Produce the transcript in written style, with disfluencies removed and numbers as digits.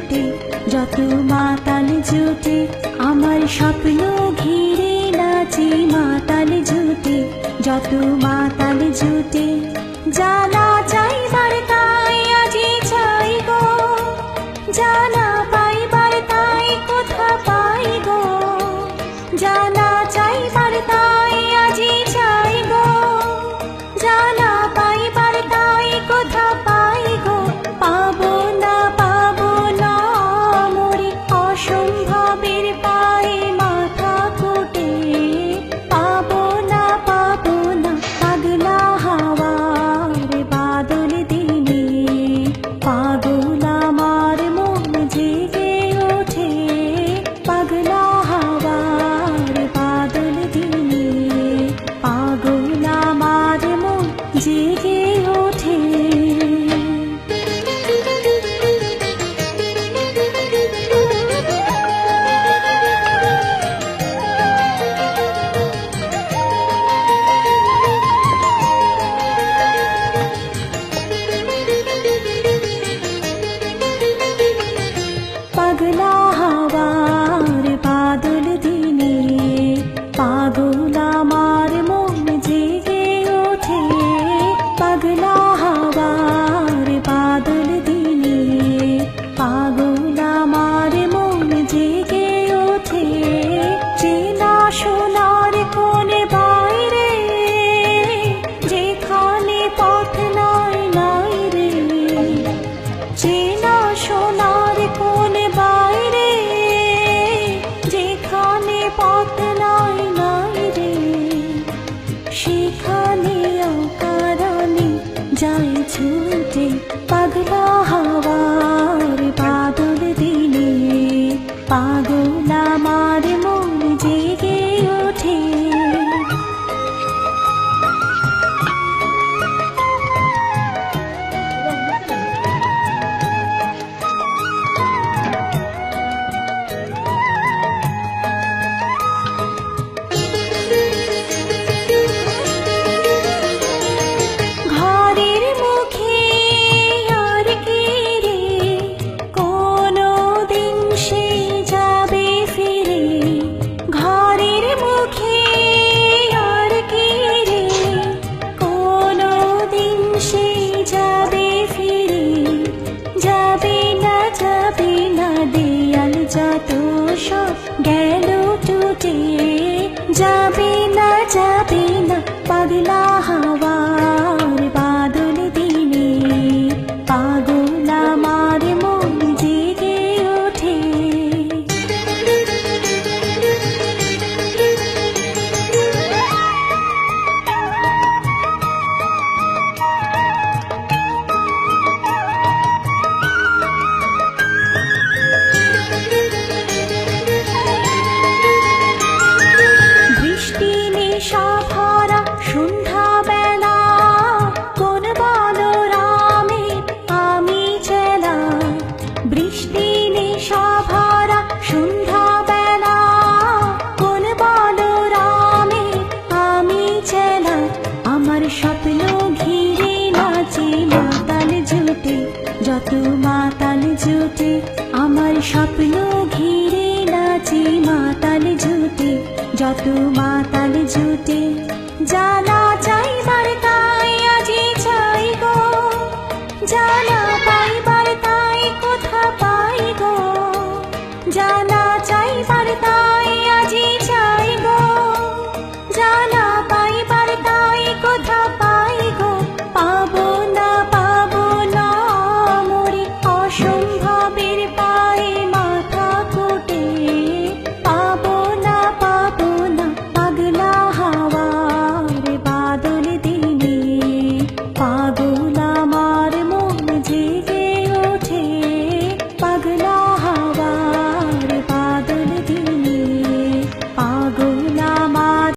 জুটে যত মাতাল জুটে আমার স্বপ্ন ঘিরে নাচে মাতাল জুটে যত মাতাল জুটে জানা চাইবার তাই আজি চাই গো জানা পাইবার তাই কোথা পাই গো জানা চাইবার তাই আজি চাই গো জানা পাইবার তাই কোথা পাই গো পাবো না মরি অসম্ভবের পায়ে মাথা কোটে পাবো না পাগলা হাওয়ার বাদল দিনে পাগল আমার মন জেগে ওঠে পাগলা হাওয়ার বাদল দিনে পাগল আমার মন জেগে ওঠে পাগলা হাওয়ার বাদল দিনে পাগল আমার মন জেগে ওঠে পাগলা হাওয়ার বাদল দিনে পাগল আমার মন জেগে ওঠে চেনা সোনার কোণে বাইরে যেখানে পথ নাই রে চেনা সোনার কোণে বাইরে যেখানে পথ নাই রে সেখানে অকারণে যাই ছুটে পাগলা হাওয়ার বাদল দিনে পাগল আমার মন জেগে ওঠে ঘরের মুখে আর কি রে কোনো দিন সে যাবে ফিরে ঘরের মুখে আর কি রে কোনো দিন সে যাবে ফিরে যাবে না দেয়াল যত সব গেল টুটে যাবে না পাগলা হাওয়ার বাদল দিনে পাগল আমার মন জেগে ওঠে বৃষ্টি নেশা ভরা সন্ধ্যাবেলা কোন বলরামে আমি চেলা বৃষ্টি নেশা ভরা সন্ধ্যাবেলা কোন বলরামে আমি চেলা আমার স্বপ্ন ঘিরে নাচে মাতাল জুটে যত মাতাল জুটে আমার স্বপ্ন ঘিরে নাচে মাতাল জুটে যত মাতাল জুটে জানা চাইবার তাই আজি চাই গো জানা পাইবার তাই কোথা পাই গো জানা চাইবার তাই আজি চাই গো জানা পাইবার তাই কোথা পাই গো পাবো না মরি অসম্ভবের পায়ে মাথা কোটে পাবো না পাগলা হাওয়ার বাদল দিনে পাগল